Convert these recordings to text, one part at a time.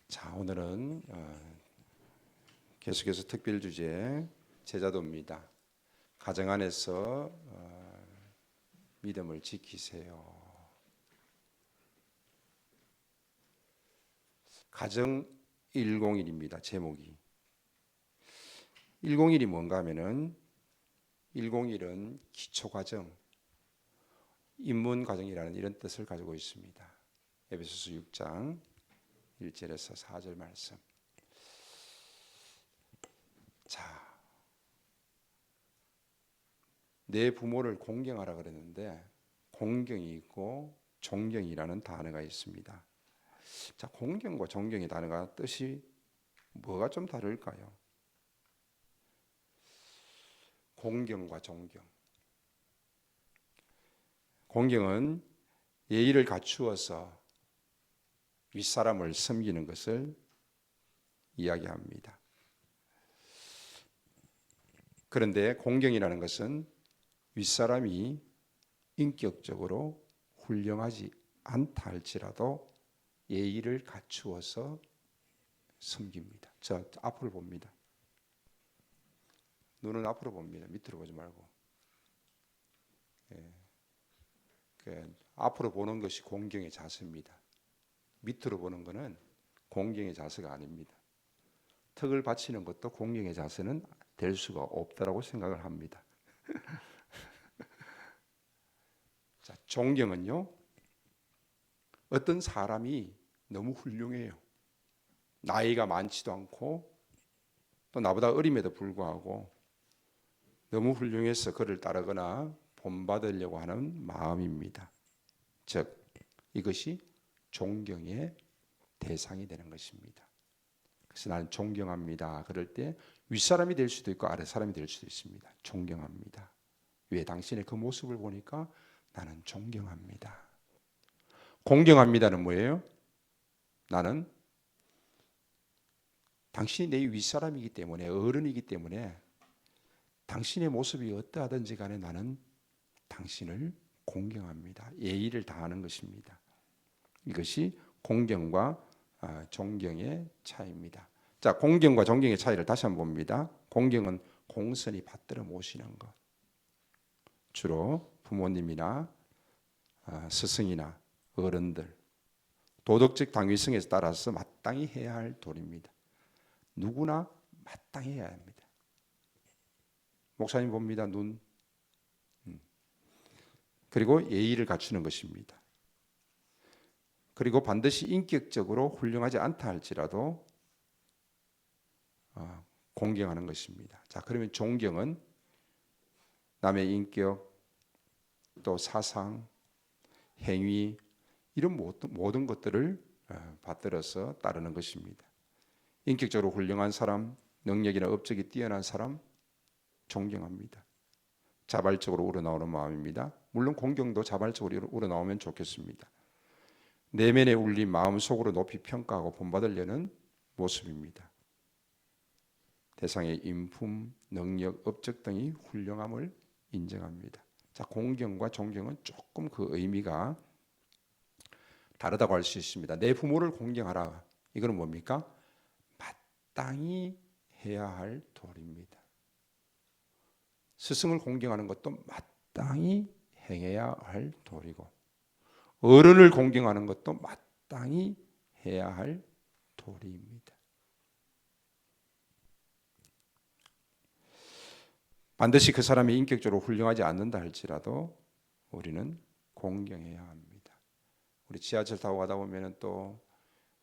자, 오늘은 계속해서 특별 주제 제자도입니다. 가정 안에서 믿음을 지키세요. 가정 101입니다. 제목이 101이 뭔가 하면은 101은 기초과정, 입문과정이라는 이런 뜻을 가지고 있습니다. 에베소서 6장 1절에서 4절 말씀. 자, 내 부모를 공경하라 그랬는데 공경이 있고 존경이라는 단어가 있습니다. 자, 공경과 존경의 단어가 뜻이 뭐가 좀 다를까요? 공경과 존경. 공경은 예의를 갖추어서 윗사람을 섬기는 것을 이야기합니다. 그런데 공경이라는 것은 윗사람이 인격적으로 훌륭하지 않다 할지라도 예의를 갖추어서 섬깁니다. 저 앞으로 봅니다. 눈은 앞으로 봅니다. 밑으로 보지 말고. 앞으로 보는 것이 공경의 자세입니다. 밑으로 보는 것은 공경의 자세가 아닙니다. 턱을 받치는 것도 공경의 자세는 될 수가 없다라고 생각을 합니다. 자, 존경은요, 어떤 사람이 너무 훌륭해요. 나이가 많지도 않고 또 나보다 어림에도 불구하고 너무 훌륭해서 그를 따르거나 본받으려고 하는 마음입니다. 즉, 이것이 존경의 대상이 되는 것입니다. 그래서 나는 존경합니다. 그럴 때 윗사람이 될 수도 있고 아랫사람이 될 수도 있습니다. 존경합니다. 왜? 당신의 그 모습을 보니까 나는 존경합니다. 공경합니다는 뭐예요? 나는 당신이 내 윗사람이기 때문에, 어른이기 때문에 당신의 모습이 어떠하든지 간에 나는 당신을 공경합니다. 예의를 다하는 것입니다. 이것이 공경과 존경의 차이입니다. 자, 공경과 존경의 차이를 다시 한번 봅니다. 공경은 공손히 받들어 모시는 것. 주로 부모님이나 스승이나 어른들, 도덕적 당위성에 따라서 마땅히 해야 할 도리입니다. 누구나 마땅히 해야 합니다. 목사님 봅니다. 눈. 그리고 예의를 갖추는 것입니다. 그리고 반드시 인격적으로 훌륭하지 않다 할지라도 공경하는 것입니다. 자, 그러면 존경은 남의 인격, 또 사상, 행위 이런 모든 것들을 받들어서 따르는 것입니다. 인격적으로 훌륭한 사람, 능력이나 업적이 뛰어난 사람 존경합니다. 자발적으로 우러나오는 마음입니다. 물론 공경도 자발적으로 우러나오면 좋겠습니다. 내면에 울린 마음속으로 높이 평가하고 본받으려는 모습입니다. 대상의 인품, 능력, 업적 등이 훌륭함을 인정합니다. 자, 공경과 존경은 조금 그 의미가 다르다고 할 수 있습니다. 내 부모를 공경하라. 이거는 뭡니까? 마땅히 해야 할 도리입니다. 스승을 공경하는 것도 마땅히 행해야 할 도리고, 어른을 공경하는 것도 마땅히 해야 할 도리입니다. 반드시 그 사람이 인격적으로 훌륭하지 않는다 할지라도 우리는 공경해야 합니다. 우리 지하철 타고 가다 보면 또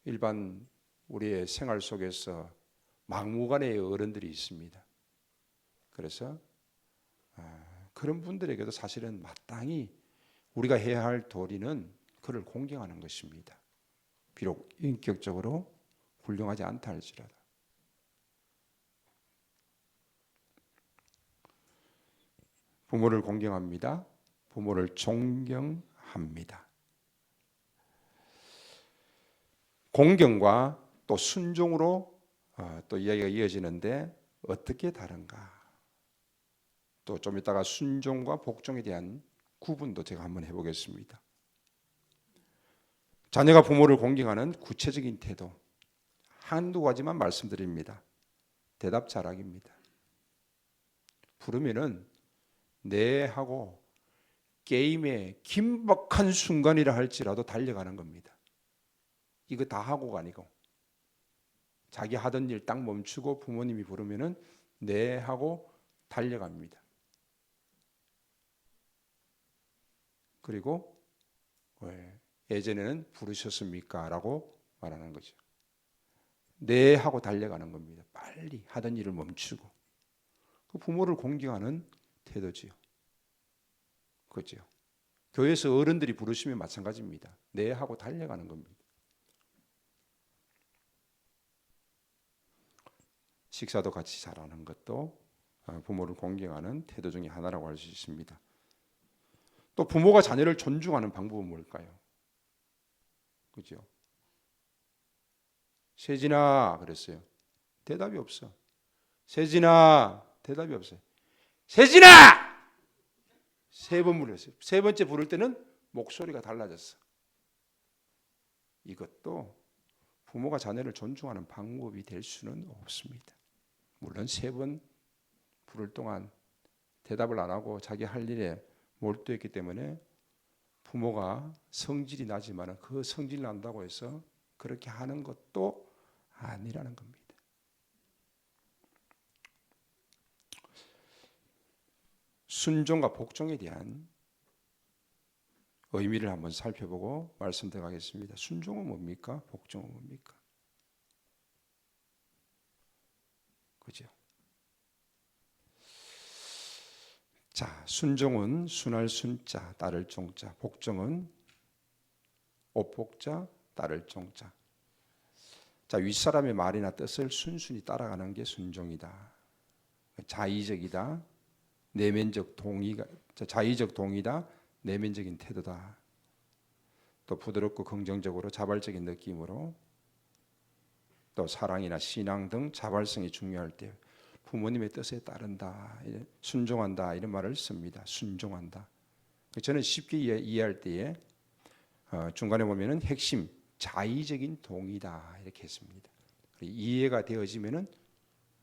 일반 우리의 생활 속에서 막무가내의 어른들이 있습니다. 그래서 그런 분들에게도 사실은 마땅히 우리가 해야 할 도리는 그를 공경하는 것입니다. 비록 인격적으로 훌륭하지 않다 할지라도. 부모를 공경합니다. 부모를 존경합니다. 공경과 또 순종으로 또 이야기가 이어지는데 어떻게 다른가? 또 좀 이따가 순종과 복종에 대한 구분도 제가 한번 해보겠습니다. 자녀가 부모를 공경하는 구체적인 태도, 한두 가지만 말씀드립니다. 대답 잘하기입니다. 부르면은 네 하고 게임의 긴박한 순간이라 할지라도 달려가는 겁니다. 이거 다 하고가 아니고 자기 하던 일 딱 멈추고 부모님이 부르면은 네 하고 달려갑니다. 그리고 예전에는 부르셨습니까? 라고 말하는 거죠. 네 하고 달려가는 겁니다. 빨리 하던 일을 멈추고 그 부모를 공경하는 태도지요. 그렇죠. 교회에서 어른들이 부르시면 마찬가지입니다. 네 하고 달려가는 겁니다. 식사도 같이 잘하는 것도 부모를 공경하는 태도 중에 하나라고 할 수 있습니다. 또 부모가 자녀를 존중하는 방법은 뭘까요? 그죠? 세진아 그랬어요. 대답이 없어. 세진아 대답이 없어요. 세진아! 세 번 물었어요. 세 번째 부를 때는 목소리가 달라졌어. 이것도 부모가 자녀를 존중하는 방법이 될 수는 없습니다. 물론 세 번 부를 동안 대답을 안 하고 자기 할 일에 몰두했기 때문에 부모가 성질이 나지만 그 성질 난다고 해서 그렇게 하는 것도 아니라는 겁니다. 순종과 복종에 대한 의미를 한번 살펴보고 말씀드리겠습니다. 순종은 뭡니까? 복종은 뭡니까? 그죠? 자, 순종은 순할 순자, 따를 종자. 복종은 옷복자, 따를 종자. 자, 윗사람의 말이나 뜻을 순순히 따라가는 게 순종이다. 자의적이다. 내면적 동의가 자의적 동의다. 내면적인 태도다. 또 부드럽고 긍정적으로 자발적인 느낌으로 또 사랑이나 신앙 등 자발성이 중요할 때 부모님의 뜻에 따른다, 순종한다 이런 말을 씁니다. 순종한다. 저는 쉽게 이해할 때에 중간에 보면은 핵심 자의적인 동의다 이렇게 했습니다. 이해가 되어지면은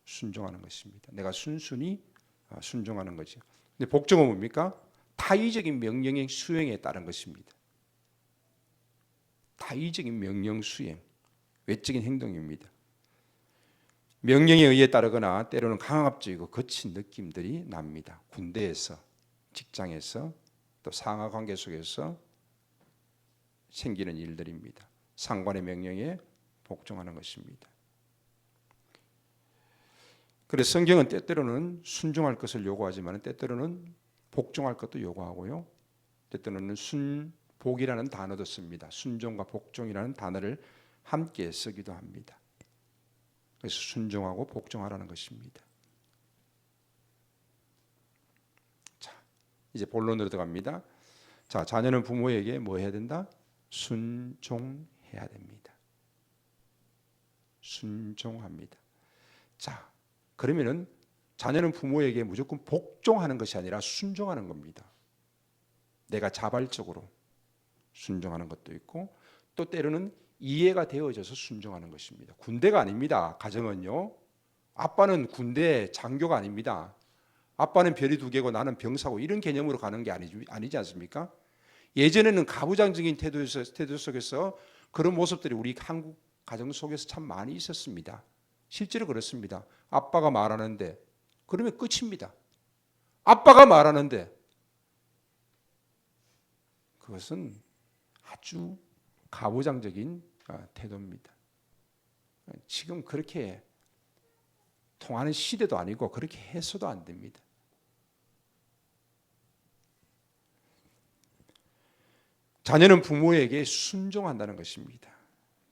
순종하는 것입니다. 내가 순순히 순종하는 거죠. 근데 복종은 뭡니까? 타의적인 명령의 수행에 따른 것입니다. 타의적인 명령 수행, 외적인 행동입니다. 명령에 의해 따르거나 때로는 강압적이고 거친 느낌들이 납니다. 군대에서, 직장에서, 또 상하 관계 속에서 생기는 일들입니다. 상관의 명령에 복종하는 것입니다. 그래서 성경은 때때로는 순종할 것을 요구하지만 때때로는 복종할 것도 요구하고요. 때때로는 순복이라는 단어도 씁니다. 순종과 복종이라는 단어를 함께 쓰기도 합니다. 그래서 순종하고 복종하라는 것입니다. 자, 이제 본론으로 들어갑니다. 자, 자녀는 부모에게 뭐 해야 된다? 순종해야 됩니다. 순종합니다. 자, 그러면은 자녀는 부모에게 무조건 복종하는 것이 아니라 순종하는 겁니다. 내가 자발적으로 순종하는 것도 있고 또 때로는 이해가 되어져서 순종하는 것입니다. 군대가 아닙니다. 가정은요. 아빠는 군대 장교가 아닙니다. 아빠는 별이 두 개고 나는 병사고 이런 개념으로 가는 게 아니지 않습니까? 예전에는 가부장적인 태도 속에서 그런 모습들이 우리 한국 가정 속에서 참 많이 있었습니다. 실제로 그렇습니다. 아빠가 말하는데 그러면 끝입니다. 아빠가 말하는데 그것은 아주 가부장적인 태도입니다. 지금 그렇게 통하는 시대도 아니고 그렇게 해서도 안 됩니다. 자녀는 부모에게 순종한다는 것입니다.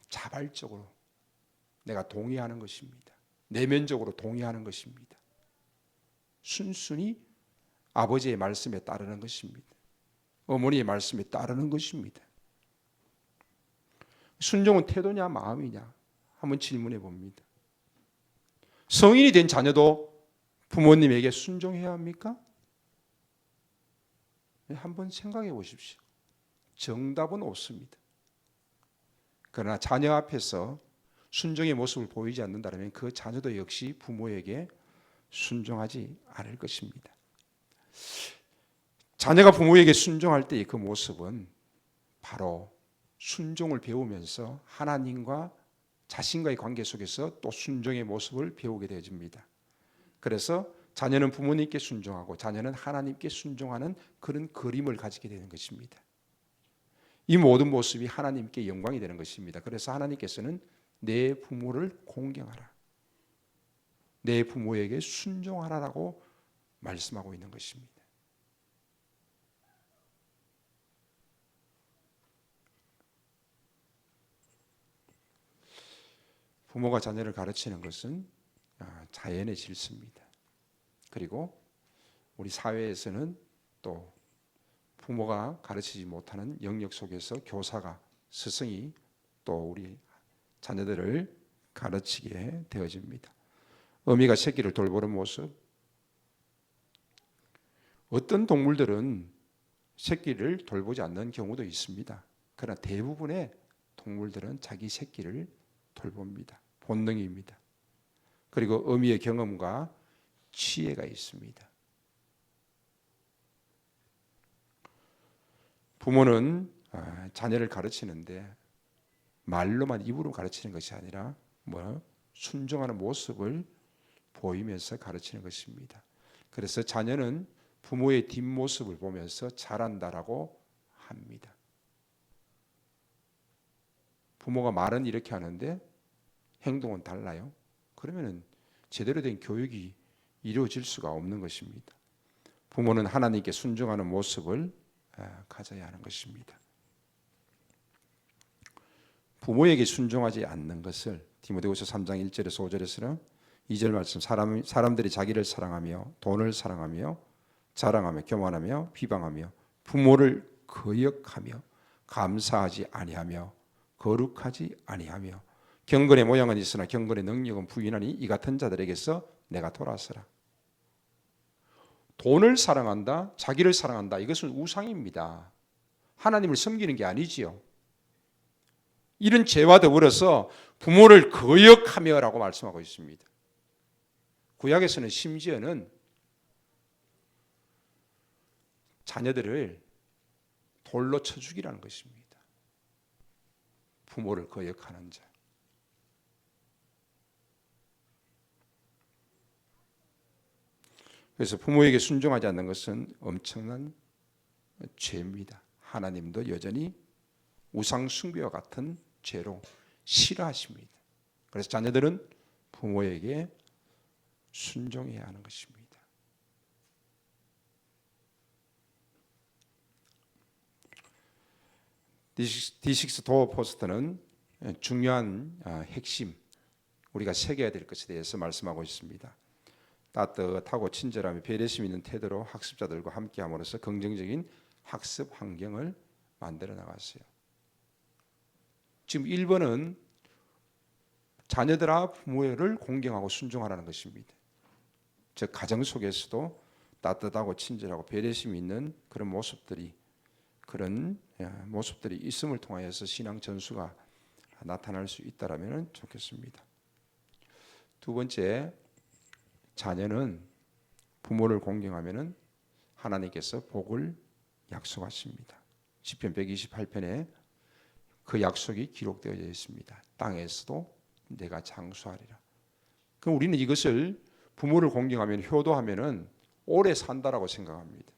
자발적으로 내가 동의하는 것입니다. 내면적으로 동의하는 것입니다. 순순히 아버지의 말씀에 따르는 것입니다. 어머니의 말씀에 따르는 것입니다. 순종은 태도냐 마음이냐 한번 질문해 봅니다. 성인이 된 자녀도 부모님에게 순종해야 합니까? 한번 생각해 보십시오. 정답은 없습니다. 그러나 자녀 앞에서 순종의 모습을 보이지 않는다면 그 자녀도 역시 부모에게 순종하지 않을 것입니다. 자녀가 부모에게 순종할 때의 그 모습은 바로 순종을 배우면서 하나님과 자신과의 관계 속에서 또 순종의 모습을 배우게 되어집니다. 그래서 자녀는 부모님께 순종하고 자녀는 하나님께 순종하는 그런 그림을 가지게 되는 것입니다. 이 모든 모습이 하나님께 영광이 되는 것입니다. 그래서 하나님께서는 내 부모를 공경하라, 내 부모에게 순종하라라고 말씀하고 있는 것입니다. 부모가 자녀를 가르치는 것은 자연의 질서입니다. 그리고 우리 사회에서는 또 부모가 가르치지 못하는 영역 속에서 교사가, 스승이 또 우리 자녀들을 가르치게 되어집니다. 어미가 새끼를 돌보는 모습, 어떤 동물들은 새끼를 돌보지 않는 경우도 있습니다. 그러나 대부분의 동물들은 자기 새끼를 돌봅니다. 본능입니다. 그리고 어미의 경험과 지혜가 있습니다. 부모는 자녀를 가르치는데 말로만, 입으로 가르치는 것이 아니라 순종하는 모습을 보이면서 가르치는 것입니다. 그래서 자녀는 부모의 뒷모습을 보면서 자란다라고 합니다. 부모가 말은 이렇게 하는데 행동은 달라요. 그러면 제대로 된 교육이 이루어질 수가 없는 것입니다. 부모는 하나님께 순종하는 모습을 가져야 하는 것입니다. 부모에게 순종하지 않는 것을 디모데후서 3장 1절에서 5절에서는 2절 말씀, 사람들이 자기를 사랑하며 돈을 사랑하며 자랑하며 교만하며 비방하며 부모를 거역하며 감사하지 아니하며 거룩하지 아니하며 경건의 모양은 있으나 경건의 능력은 부인하니 이 같은 자들에게서 내가 돌아서라. 돈을 사랑한다, 자기를 사랑한다, 이것은 우상입니다. 하나님을 섬기는 게 아니지요. 이런 죄와 더불어서 부모를 거역하며 라고 말씀하고 있습니다. 구약에서는 심지어는 자녀들을 돌로 쳐 죽이라는 것입니다. 부모를 거역하는 자. 그래서 부모에게 순종하지 않는 것은 엄청난 죄입니다. 하나님도 여전히 우상 숭배와 같은 죄로 싫어하십니다. 그래서 자녀들은 부모에게 순종해야 하는 것입니다. D6 도어 포스터는 중요한 핵심, 우리가 새겨야 될 것에 대해서 말씀하고 있습니다. 따뜻하고 친절하며 배려심 있는 태도로 학습자들과 함께함으로써 긍정적인 학습 환경을 만들어 나갔어요. 지금 1번은 자녀들아 부모를 공경하고 순종하라는 것입니다. 즉 가정 속에서도 따뜻하고 친절하고 배려심 있는 그런 모습들이 있음을 통하여서 신앙 전수가 나타날 수 있다라면 좋겠습니다. 두 번째, 자녀는 부모를 공경하면은 하나님께서 복을 약속하십니다. 시편 128편에 그 약속이 기록되어 있습니다. 땅에서도 내가 장수하리라. 그럼 우리는 이것을 부모를 공경하면, 효도하면은 오래 산다라고 생각합니다.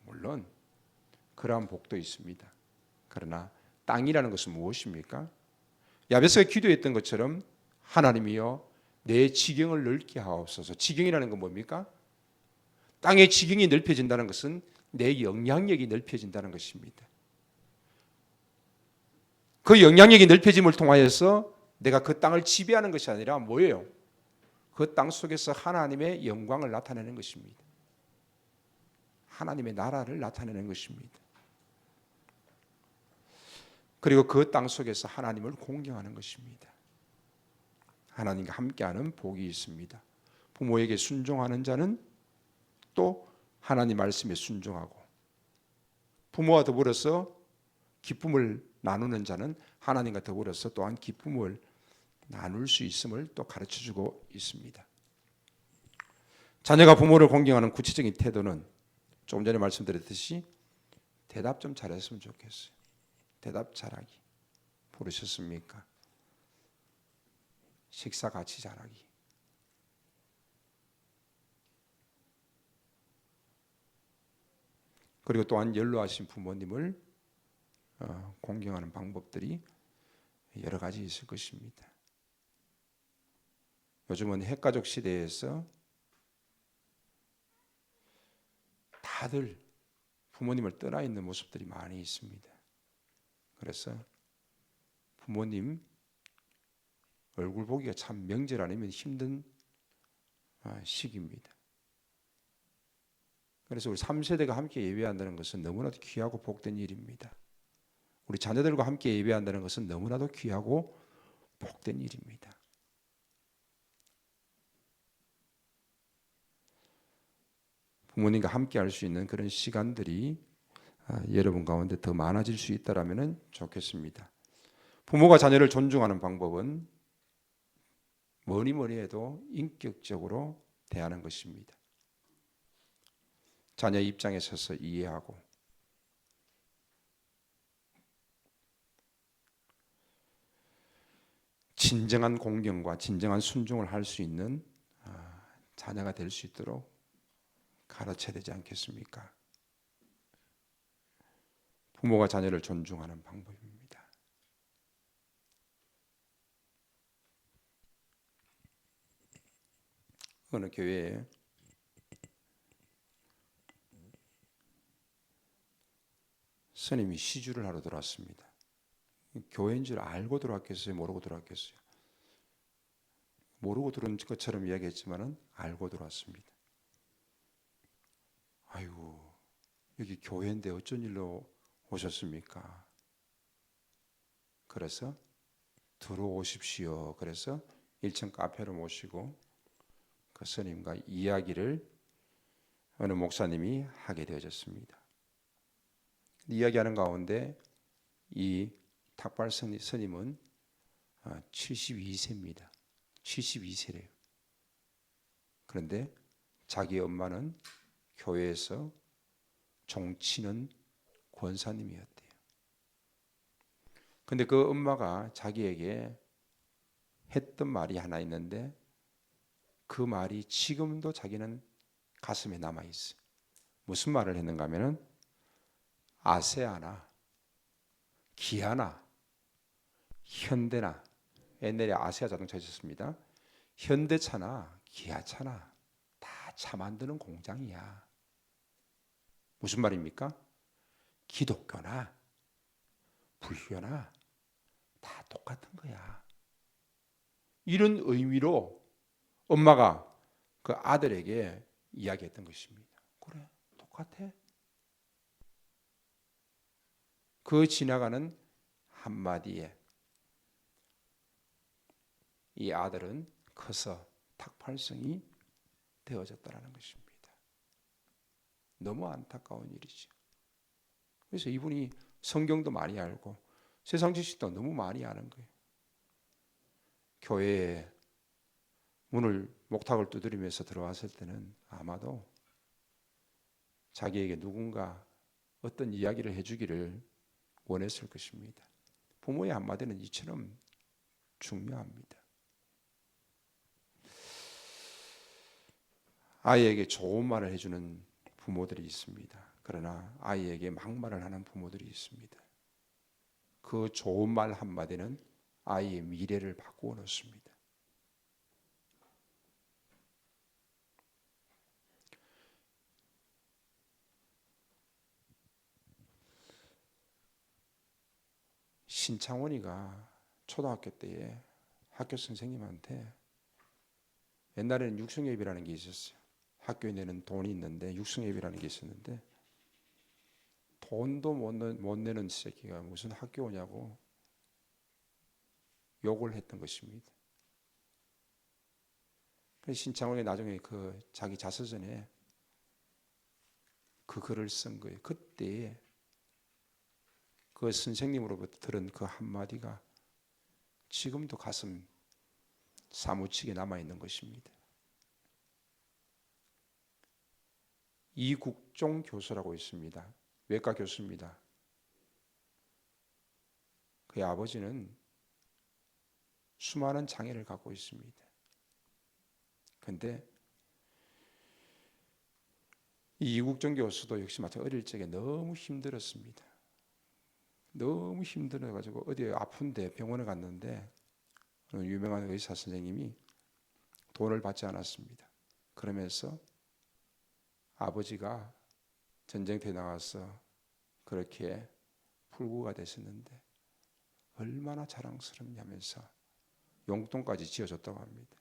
물론 그러한 복도 있습니다. 그러나 땅이라는 것은 무엇입니까? 야베스가 기도했던 것처럼 하나님이여 내 지경을 넓게 하옵소서. 지경이라는 건 뭡니까? 땅의 지경이 넓혀진다는 것은 내 영향력이 넓혀진다는 것입니다. 그 영향력이 넓혀짐을 통하여서 내가 그 땅을 지배하는 것이 아니라 뭐예요? 그 땅 속에서 하나님의 영광을 나타내는 것입니다. 하나님의 나라를 나타내는 것입니다. 그리고 그 땅 속에서 하나님을 공경하는 것입니다. 하나님과 함께하는 복이 있습니다. 부모에게 순종하는 자는 또 하나님 말씀에 순종하고 부모와 더불어서 기쁨을 나누는 자는 하나님과 더불어서 또한 기쁨을 나눌 수 있음을 또 가르쳐주고 있습니다. 자녀가 부모를 공경하는 구체적인 태도는 조금 전에 말씀드렸듯이 대답 좀 잘했으면 좋겠어요. 대답 잘하기. 부르셨습니까? 식사 같이 잘하기. 그리고 또한 연로하신 부모님을 공경하는 방법들이 여러 가지 있을 것입니다. 요즘은 핵가족 시대에서 다들 부모님을 떠나 있는 모습들이 많이 있습니다. 그래서 부모님 얼굴 보기가 참 명절 아니면 힘든 시기입니다. 그래서 우리 3세대가 함께 예배한다는 것은 너무나도 귀하고 복된 일입니다. 우리 자녀들과 함께 예배한다는 것은 너무나도 귀하고 복된 일입니다. 부모님과 함께 할 수 있는 그런 시간들이 여러분 가운데 더 많아질 수 있다면 좋겠습니다. 부모가 자녀를 존중하는 방법은 뭐니 해도 인격적으로 대하는 것입니다. 자녀 입장에 서서 이해하고 진정한 공경과 진정한 순종을 할 수 있는 자녀가 될 수 있도록 가르쳐야 되지 않겠습니까? 부모가 자녀를 존중하는 방법입니다. 어느 교회에 스님이 시주를 하러 들어왔습니다. 교회인 줄 알고 들어왔겠어요? 모르고 들어왔겠어요? 모르고 들은 것처럼 이야기했지만은 알고 들어왔습니다. 아이고, 여기 교회인데 어쩐 일로 오셨습니까? 그래서 들어오십시오. 그래서 1층 카페로 모시고 그 스님과 이야기를 어느 목사님이 하게 되어졌습니다. 이야기하는 가운데 이 탁발 스님은 72세입니다. 72세래요. 그런데 자기 엄마는 교회에서 종치는 권사님이었대요. 근데 그 엄마가 자기에게 했던 말이 하나 있는데 그 말이 지금도 자기는 가슴에 남아있어요. 무슨 말을 했는가 하면은 아세아나 기아나 현대나 옛날에 아세아 자동차 있었습니다. 현대차나 기아차나 다 차 만드는 공장이야. 무슨 말입니까? 기독교나 불교나 다 똑같은 거야. 이런 의미로 엄마가 그 아들에게 이야기했던 것입니다. 그래, 똑같아. 그 지나가는 한마디에 이 아들은 커서 탁팔성이 되어졌다는 것입니다. 너무 안타까운 일이죠. 그래서 이분이 성경도 많이 알고 세상 지식도 너무 많이 아는 거예요. 교회에 문을 목탁을 두드리면서 들어왔을 때는 아마도 자기에게 누군가 어떤 이야기를 해주기를 원했을 것입니다. 부모의 한마디는 이처럼 중요합니다. 아이에게 좋은 말을 해주는 부모들이 있습니다. 그러나 아이에게 막말을 하는 부모들이 있습니다. 그 좋은 말 한마디는 아이의 미래를 바꾸어 놓습니다. 신창원이가 초등학교 때에 학교 선생님한테 옛날에는 육성예비라는 게 있었어요. 학교에 내는 돈이 있는데 육성예비라는 게 있었는데 돈도 못 내는 새끼가 무슨 학교 오냐고 욕을 했던 것입니다. 그래서 신창원이 나중에 그 자기 자서전에 그 글을 쓴 거예요. 그때 그 선생님으로부터 들은 그 한마디가 지금도 가슴 사무치게 남아있는 것입니다. 이국종 교수라고 있습니다. 외과 교수입니다. 그의 아버지는 수많은 장애를 갖고 있습니다. 그런데 이 이국종 교수도 역시 마찬가지로 어릴 적에 너무 힘들었습니다. 너무 힘들어가지고 어디 아픈데 병원에 갔는데 유명한 의사 선생님이 돈을 받지 않았습니다. 그러면서 아버지가 전쟁터에 나가서 그렇게 불구가 되셨는데 얼마나 자랑스럽냐면서 용돈까지 지어줬다고 합니다.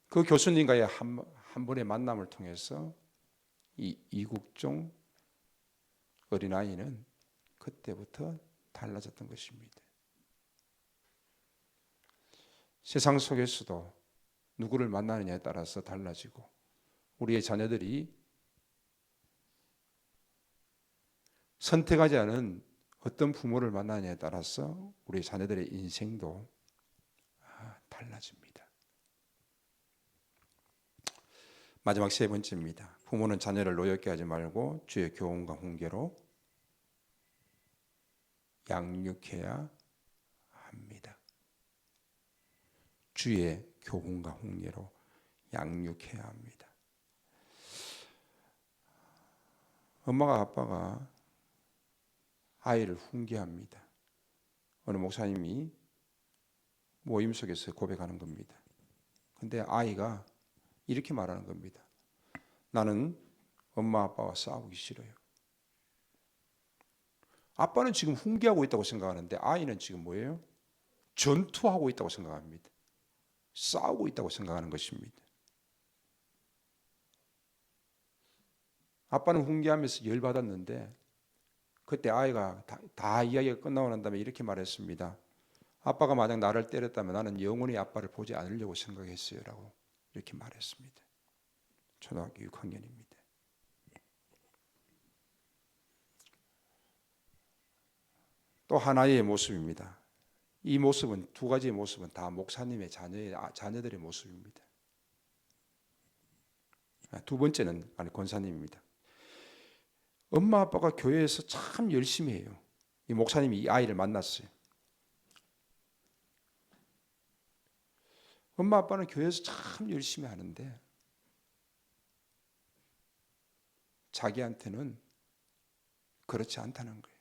그 교수님과의 한 번의 만남을 통해서 이 이국종 어린아이는 그때부터 달라졌던 것입니다. 세상 속에서도 누구를 만나느냐에 따라서 달라지고 우리의 자녀들이 선택하지 않은 어떤 부모를 만나느냐에 따라서 우리 자녀들의 인생도 달라집니다. 마지막 세 번째입니다. 부모는 자녀를 노엽게 하지 말고 주의 교훈과 훈계로 양육해야 합니다. 주의 교훈과 훈계로 양육해야 합니다. 엄마가 아빠가 아이를 훈계합니다. 어느 목사님이 모임 속에서 고백하는 겁니다. 근데 아이가 이렇게 말하는 겁니다. 나는 엄마 아빠와 싸우기 싫어요. 아빠는 지금 훈계하고 있다고 생각하는데 아이는 지금 뭐예요? 전투하고 있다고 생각합니다. 싸우고 있다고 생각하는 것입니다. 아빠는 훈계하면서 열받았는데 그때 아이가 다 이야기가 끝나고 난 다음에 이렇게 말했습니다. 아빠가 만약 나를 때렸다면 나는 영원히 아빠를 보지 않으려고 생각했어요 라고 이렇게 말했습니다. 초등학교 6학년입니다. 또 하나의 모습입니다. 이 모습은 두 가지의 모습은 다 목사님의 자녀들의 모습입니다. 두 번째는 권사님입니다. 엄마 아빠가 교회에서 참 열심히 해요. 이 목사님이 이 아이를 만났어요. 엄마 아빠는 교회에서 참 열심히 하는데 자기한테는 그렇지 않다는 거예요.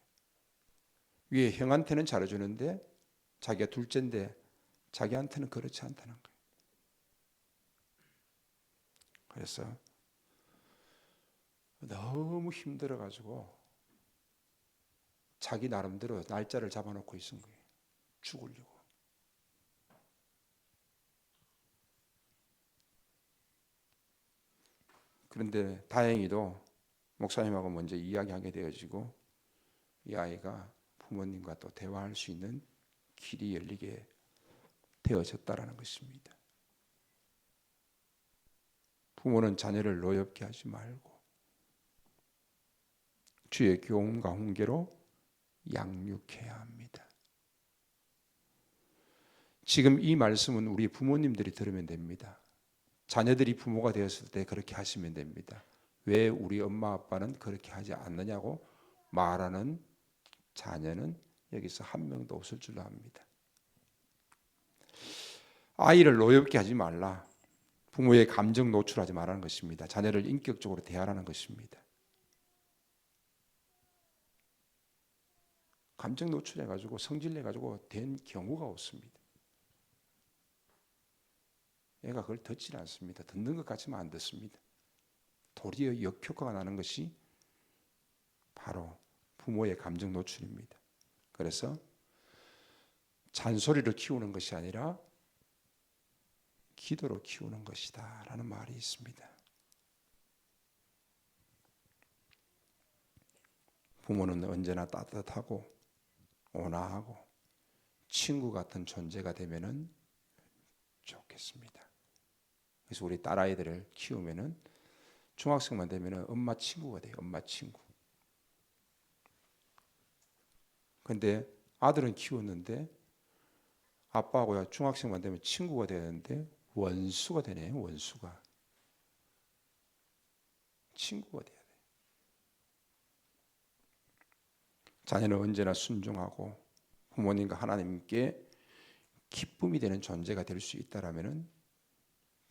위에 형한테는 잘해주는데 자기가 둘째인데 자기한테는 그렇지 않다는 거예요. 그래서 너무 힘들어가지고 자기 나름대로 날짜를 잡아놓고 있은 거예요. 죽으려고. 그런데 다행히도 목사님하고 먼저 이야기하게 되어지고 이 아이가 부모님과 또 대화할 수 있는 길이 열리게 되어졌다라는 것입니다. 부모는 자녀를 노엽게 하지 말고 주의 교훈과 훈계로 양육해야 합니다. 지금 이 말씀은 우리 부모님들이 들으면 됩니다. 자녀들이 부모가 되었을 때 그렇게 하시면 됩니다. 왜 우리 엄마 아빠는 그렇게 하지 않느냐고 말하는 자녀는 여기서 한 명도 없을 줄로 압니다. 아이를 노엽게 하지 말라. 부모의 감정 노출하지 말라는 것입니다. 자녀를 인격적으로 대하라는 것입니다. 감정 노출해가지고 성질내가지고 된 경우가 없습니다. 애가 그걸 듣지 않습니다. 듣는 것 같지만 안 듣습니다. 도리어 역효과가 나는 것이 바로 부모의 감정 노출입니다. 그래서 잔소리를 키우는 것이 아니라 기도로 키우는 것이다 라는 말이 있습니다. 부모는 언제나 따뜻하고 온화하고 친구 같은 존재가 되면 좋겠습니다. 그래서 우리 딸아이들을 키우면 중학생만 되면 엄마 친구가 돼요. 엄마 친구. 근데 아들은 키웠는데 아빠하고 중학생만 되면 친구가 되는데 원수가 되네. 원수가. 친구가 돼야 돼. 자녀는 언제나 순종하고 부모님과 하나님께 기쁨이 되는 존재가 될 수 있다라면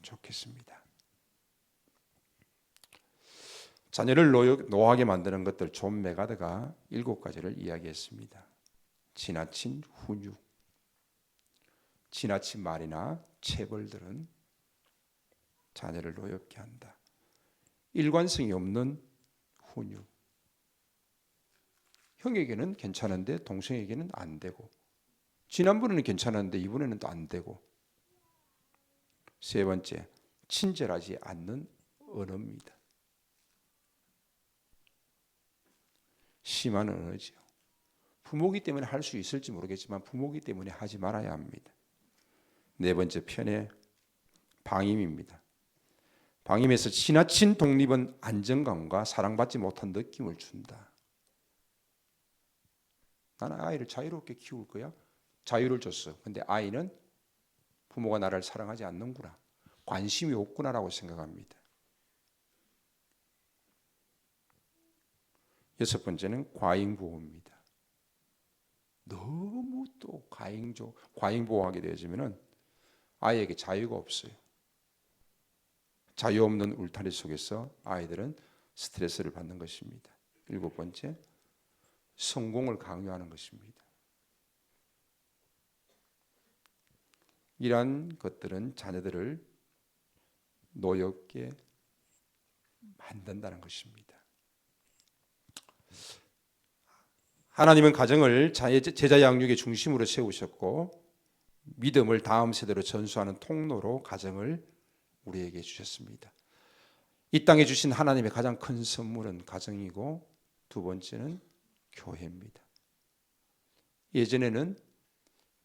좋겠습니다. 자녀를 노하게 만드는 것들 존 메가드가 7가지를 이야기했습니다. 지나친 훈육, 지나친 말이나 체벌들은 자녀를 노엽게 한다. 일관성이 없는 훈육. 형에게는 괜찮은데 동생에게는 안 되고, 지난번에는 괜찮았는데 이번에는 또 안 되고. 세 번째, 친절하지 않는 언어입니다. 심한 언어죠. 부모기 때문에 할 수 있을지 모르겠지만 부모기 때문에 하지 말아야 합니다. 네 번째, 편의 방임입니다. 방임에서 지나친 독립은 안정감과 사랑받지 못한 느낌을 준다. 나는 아이를 자유롭게 키울 거야. 자유를 줬어. 근데 아이는 부모가 나를 사랑하지 않는구나, 관심이 없구나라고 생각합니다. 여섯 번째는 과잉보호입니다. 너무 또 과잉보호하게 되어지면 아이에게 자유가 없어요. 자유 없는 울타리 속에서 아이들은 스트레스를 받는 것입니다. 일곱 번째, 성공을 강요하는 것입니다. 이러한 것들은 자녀들을 노엽게 만든다는 것입니다. 하나님은 가정을 제자 양육의 중심으로 세우셨고 믿음을 다음 세대로 전수하는 통로로 가정을 우리에게 주셨습니다. 이 땅에 주신 하나님의 가장 큰 선물은 가정이고 두 번째는 교회입니다. 예전에는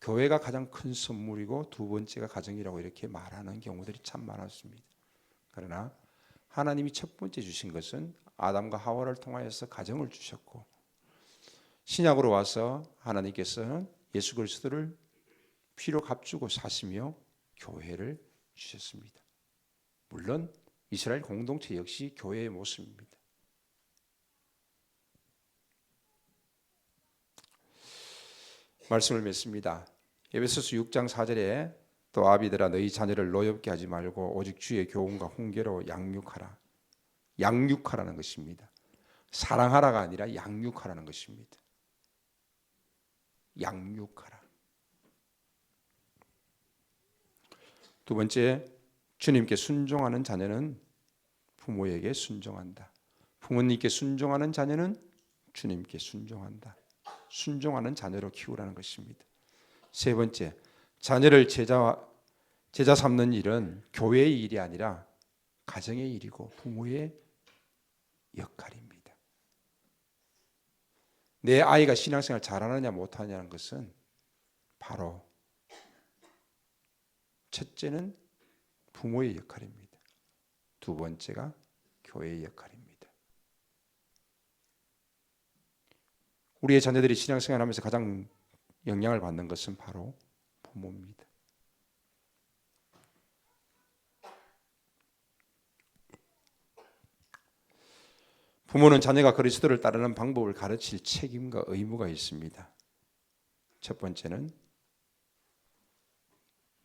교회가 가장 큰 선물이고 두 번째가 가정이라고 이렇게 말하는 경우들이 참 많았습니다. 그러나 하나님이 첫 번째 주신 것은 아담과 하와를 통하여서 가정을 주셨고, 신약으로 와서 하나님께서는 예수 그리스도를 피로 값주고 사시며 교회를 주셨습니다. 물론 이스라엘 공동체 역시 교회의 모습입니다. 말씀을 맺습니다. 에베소서 6장 4절에 또 아비들아 너희 자녀를 노엽게 하지 말고 오직 주의 교훈과 훈계로 양육하라. 양육하라는 것입니다. 사랑하라가 아니라 양육하라는 것입니다. 양육하라. 두 번째, 주님께 순종하는 자녀는 부모에게 순종한다. 부모님께 순종하는 자녀는 주님께 순종한다. 순종하는 자녀로 키우라는 것입니다. 세 번째, 자녀를 제자 삼는 일은 교회의 일이 아니라 가정의 일이고 부모의 역할입니다. 내 아이가 신앙생활 잘하느냐 못하느냐는 것은 바로 첫째는 부모의 역할입니다. 두 번째가 교회의 역할입니다. 우리의 자녀들이 신앙생활하면서 가장 영향을 받는 것은 바로 부모입니다. 부모는 자녀가 그리스도를 따르는 방법을 가르칠 책임과 의무가 있습니다. 첫 번째는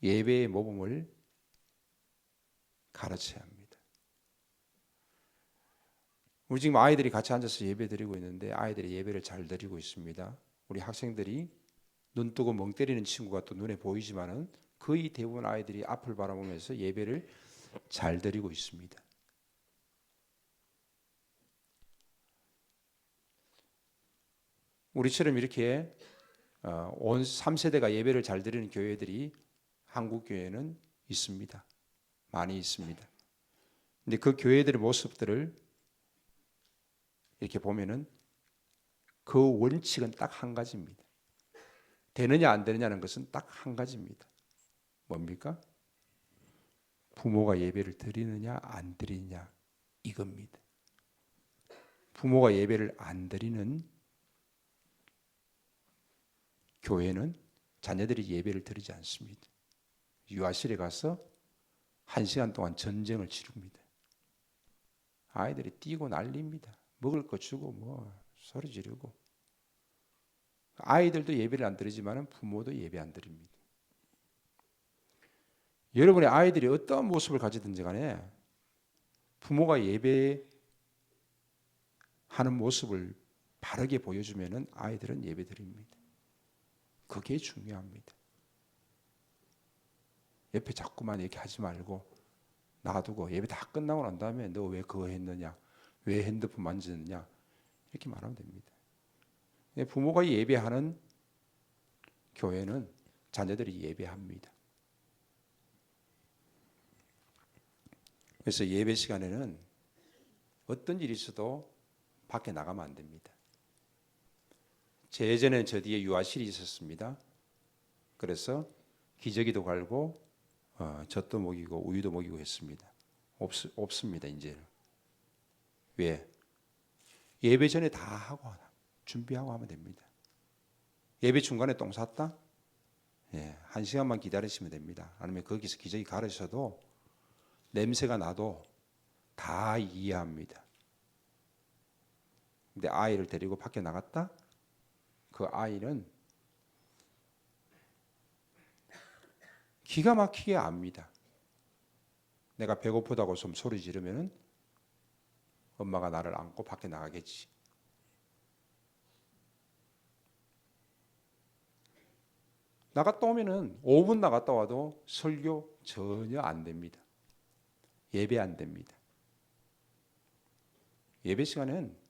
예배의 모범을 가르쳐야 합니다. 우리 지금 아이들이 같이 앉아서 예배 드리고 있는데 아이들이 예배를 잘 드리고 있습니다. 우리 학생들이 눈 뜨고 멍 때리는 친구가 또 눈에 보이지만은 거의 대부분 아이들이 앞을 바라보면서 예배를 잘 드리고 있습니다. 우리처럼 이렇게 온 3세대가 예배를 잘 드리는 교회들이 한국 교회는 있습니다. 많이 있습니다. 근데 그 교회들의 모습들을 이렇게 보면은 그 원칙은 딱 한 가지입니다. 되느냐 안 되느냐는 것은 딱 한 가지입니다. 뭡니까? 부모가 예배를 드리느냐 안 드리느냐 이겁니다. 부모가 예배를 안 드리는 교회는 자녀들이 예배를 드리지 않습니다. 유아실에 가서 1시간 동안 전쟁을 치릅니다. 아이들이 뛰고 난립니다. 먹을 거 주고 뭐 소리 지르고. 아이들도 예배를 안 드리지만 부모도 예배 안 드립니다. 여러분의 아이들이 어떤 모습을 가지든지 간에 부모가 예배하는 모습을 바르게 보여주면 아이들은 예배 드립니다. 그게 중요합니다. 옆에 자꾸만 이렇게 하지 말고 놔두고 예배 다 끝나고 난 다음에 너 왜 그거 했느냐, 왜 핸드폰 만지느냐 이렇게 말하면 됩니다. 부모가 예배하는 교회는 자녀들이 예배합니다. 그래서 예배 시간에는 어떤 일이 있어도 밖에 나가면 안 됩니다. 예전에는 저 뒤에 유아실이 있었습니다. 그래서 기저귀도 갈고 젖도 먹이고 우유도 먹이고 했습니다. 없습니다 이제는. 왜? 예배 전에 다 하고 준비하고 하면 됩니다. 예배 중간에 똥 쌌다? 예, 1시간만 기다리시면 됩니다. 아니면 거기서 기저귀 갈으셔도 냄새가 나도 다 이해합니다. 근데 아이를 데리고 밖에 나갔다? 그 아이는 기가 막히게 압니다. 내가 배고프다고 좀 소리 지르면 엄마가 나를 안고 밖에 나가겠지. 나갔다 오면은 5분 나갔다 와도 설교 전혀 안 됩니다. 예배 안 됩니다. 예배 시간엔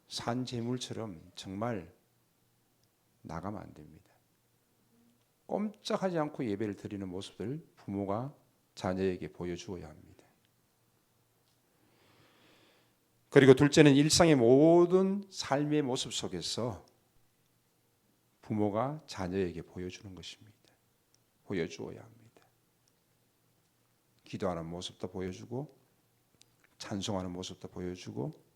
산 제물처럼 정말 나가면 안 됩니다. 꼼짝하지 않고 예배를 드리는 모습을 부모가 자녀에게 보여주어야 합니다. 그리고 둘째는 일상의 모든 삶의 모습 속에서 부모가 자녀에게 보여주는 것입니다. 보여주어야 합니다. 기도하는 모습도 보여주고 찬송하는 모습도 보여주고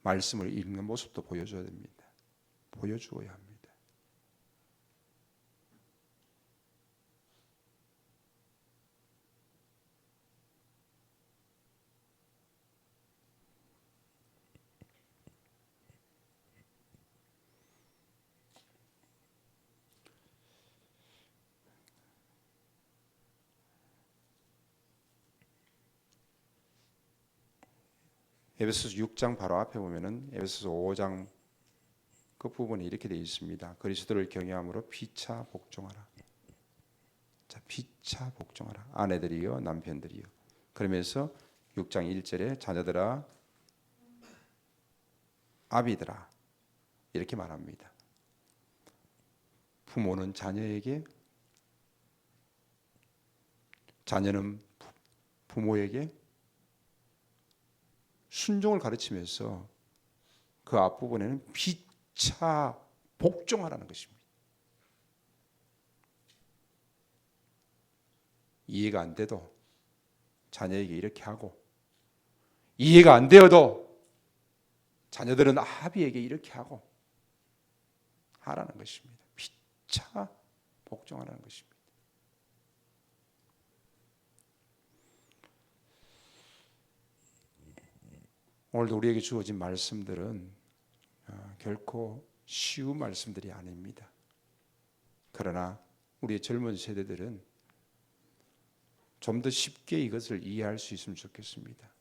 말씀을 읽는 모습도 보여줘야 됩니다. 보여주어야 합니다. 에베소서 6장 바로 앞에 보면은 에베소서 5장 그 부분이 이렇게 되어 있습니다. 그리스도를 경외함으로 피차 복종하라. 자, 피차 복종하라. 아내들이요, 남편들이요. 그러면서 6장 1절에 자녀들아, 아비들아 이렇게 말합니다. 부모는 자녀에게, 자녀는 부모에게 순종을 가르치면서 그 앞부분에는 피차 복종하라는 것입니다. 이해가 안 돼도 자녀에게 이렇게 하고, 이해가 안 되어도 자녀들은 아비에게 이렇게 하고 하라는 것입니다. 피차 복종하라는 것입니다. 오늘도 우리에게 주어진 말씀들은 결코 쉬운 말씀들이 아닙니다. 그러나 우리의 젊은 세대들은 좀 더 쉽게 이것을 이해할 수 있으면 좋겠습니다.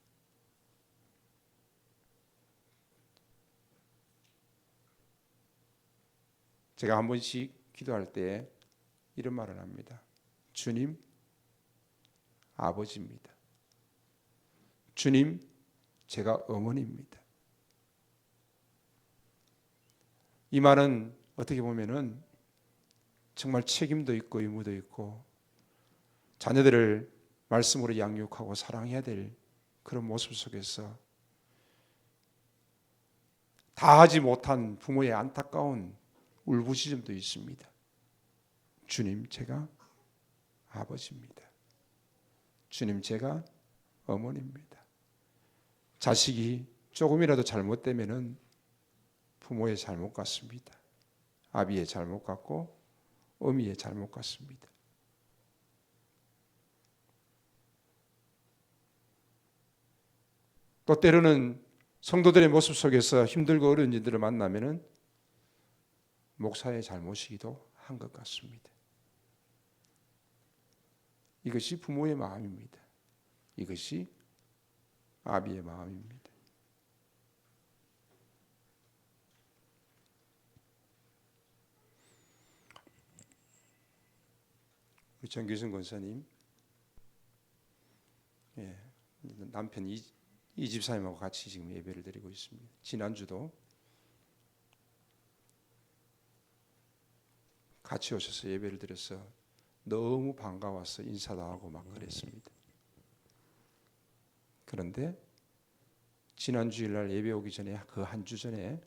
제가 한 번씩 기도할 때 이런 말을 합니다. 주님, 아버지입니다. 주님, 제가 어머니입니다. 이 말은 어떻게 보면은 정말 책임도 있고 의무도 있고 자녀들을 말씀으로 양육하고 사랑해야 될 그런 모습 속에서 다 하지 못한 부모의 안타까운 울부짖음도 있습니다. 주님, 제가 아버지입니다. 주님, 제가 어머니입니다. 자식이 조금이라도 잘못되면은 부모의 잘못 같습니다. 아비의 잘못 같고 어미의 잘못 같습니다. 또 때로는 성도들의 모습 속에서 힘들고 어려운 일들을 만나면은 목사의 잘못이기도 한 것 같습니다. 이것이 부모의 마음입니다. 이것이 아비의 마음입니다. 우리 정규승 권사님, 남편 이 집사님하고 같이 지금 예배를 드리고 있습니다. 지난주도 같이 오셔서 예배를 드려서 너무 반가워서 인사도 하고 막 그랬습니다. 그런데 지난 주일날 예배 오기 전에 그 한 주 전에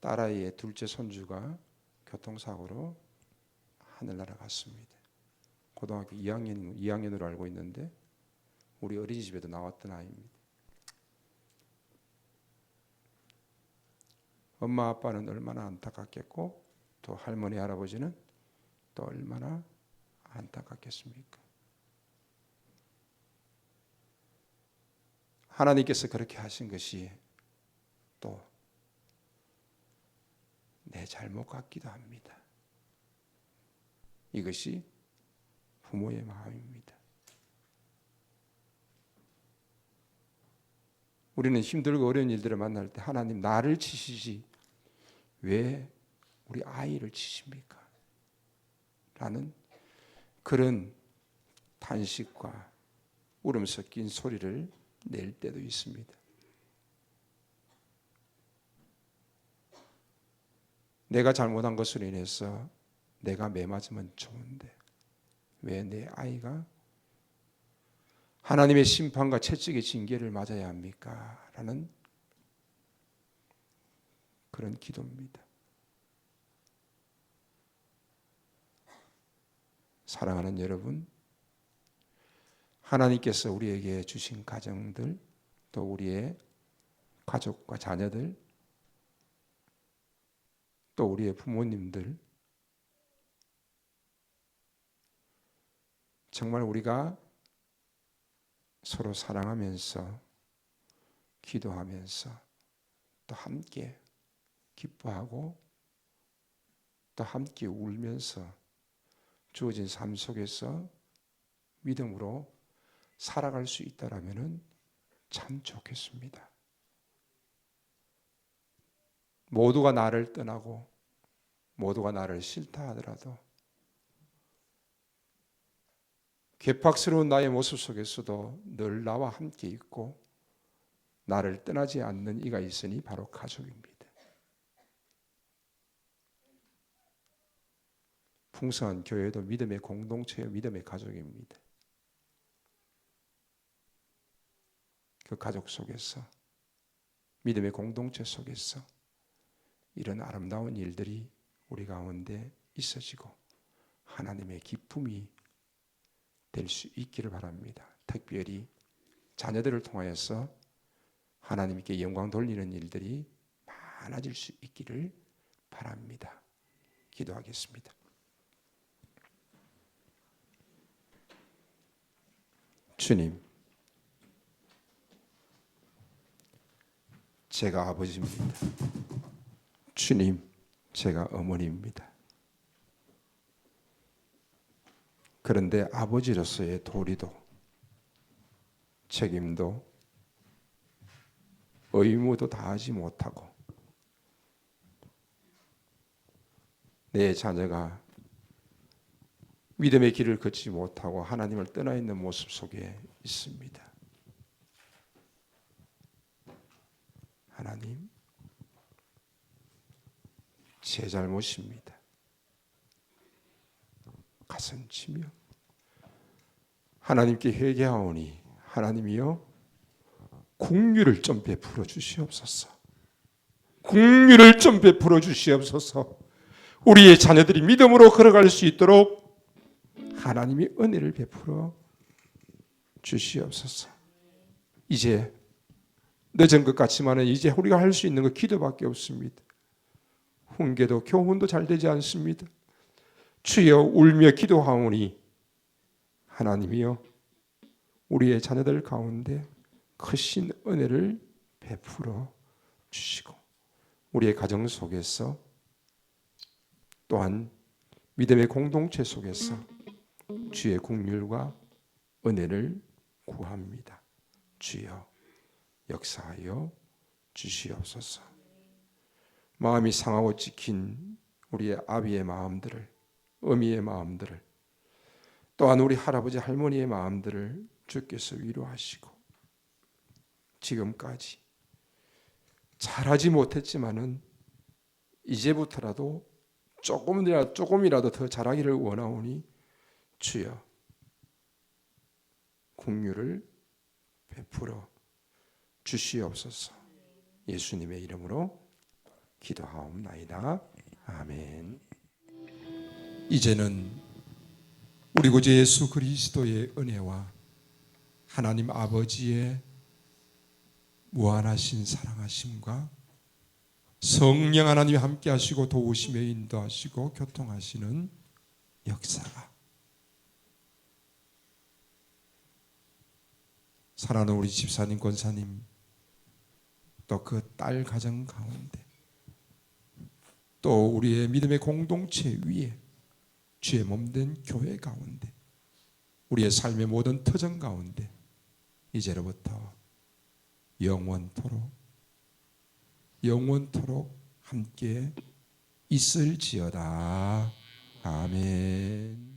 딸아이의 둘째 손주가 교통사고로 하늘나라 갔습니다. 고등학교 2학년으로 알고 있는데 우리 어린이집에도 나왔던 아이입니다. 엄마 아빠는 얼마나 안타깝겠고 또 할머니 할아버지는 또 얼마나 안타깝겠습니까? 하나님께서 그렇게 하신 것이 또 내 잘못 같기도 합니다. 이것이 부모의 마음입니다. 우리는 힘들고 어려운 일들을 만날 때 하나님 나를 치시지 왜 우리 아이를 치십니까? 라는 그런 탄식과 울음 섞인 소리를 낼 때도 있습니다. 내가 잘못한 것으로 인해서 내가 매맞으면 좋은데 왜 내 아이가 하나님의 심판과 채찍의 징계를 맞아야 합니까? 라는 그런 기도입니다. 사랑하는 여러분, 하나님께서 우리에게 주신 가정들, 또 우리의 가족과 자녀들, 또 우리의 부모님들, 정말 우리가 서로 사랑하면서 기도하면서 또 함께 기뻐하고 또 함께 울면서 주어진 삶 속에서 믿음으로 살아갈 수 있다라면은 참 좋겠습니다. 모두가 나를 떠나고 모두가 나를 싫다 하더라도 괴팍스러운 나의 모습 속에서도 늘 나와 함께 있고 나를 떠나지 않는 이가 있으니 바로 가족입니다. 풍성한 교회도 믿음의 공동체요, 믿음의 가족입니다. 그 가족 속에서, 믿음의 공동체 속에서 이런 아름다운 일들이 우리 가운데 있어지고 하나님의 기쁨이 될 수 있기를 바랍니다. 특별히 자녀들을 통하여서 하나님께 영광 돌리는 일들이 많아질 수 있기를 바랍니다. 기도하겠습니다. 주님, 제가 아버지입니다. 주님, 제가 어머니입니다. 그런데 아버지로서의 도리도 책임도 의무도 다하지 못하고 내 자녀가 믿음의 길을 걷지 못하고 하나님을 떠나 있는 모습 속에 있습니다. 하나님, 제 잘못입니다. 가슴 치며 하나님께 회개하오니 하나님이여 긍휼을 좀 베풀어 주시옵소서. 긍휼을 좀 베풀어 주시옵소서. 우리의 자녀들이 믿음으로 걸어갈 수 있도록 하나님이 은혜를 베풀어 주시옵소서. 이제 늦은 것 같지만 이제 우리가 할 수 있는 건 기도밖에 없습니다. 훈계도 교훈도 잘 되지 않습니다. 주여 울며 기도하오니 하나님이여 우리의 자녀들 가운데 크신 은혜를 베풀어 주시고 우리의 가정 속에서 또한 믿음의 공동체 속에서 주의 긍휼과 은혜를 구합니다. 주여 역사하여 주시옵소서. 마음이 상하고 찍힌 우리의 아비의 마음들을, 어미의 마음들을, 또한 우리 할아버지 할머니의 마음들을 주께서 위로하시고 지금까지 잘하지 못했지만은 이제부터라도 조금이라도 더 잘하기를 원하오니 주여 긍휼을 베풀어 주시옵소서. 예수님의 이름으로 기도하옵나이다. 아멘. 이제는 우리 구주 예수 그리스도의 은혜와 하나님 아버지의 무한하신 사랑하심과 성령 하나님이 함께 하시고 도우시며 인도하시고 교통하시는 역사가 사랑하는 우리 집사님, 권사님, 또 그 딸 가정 가운데, 또 우리의 믿음의 공동체 위에, 주의 몸된 교회 가운데, 우리의 삶의 모든 터전 가운데 이제로부터 영원토록 함께 있을지어다. 아멘.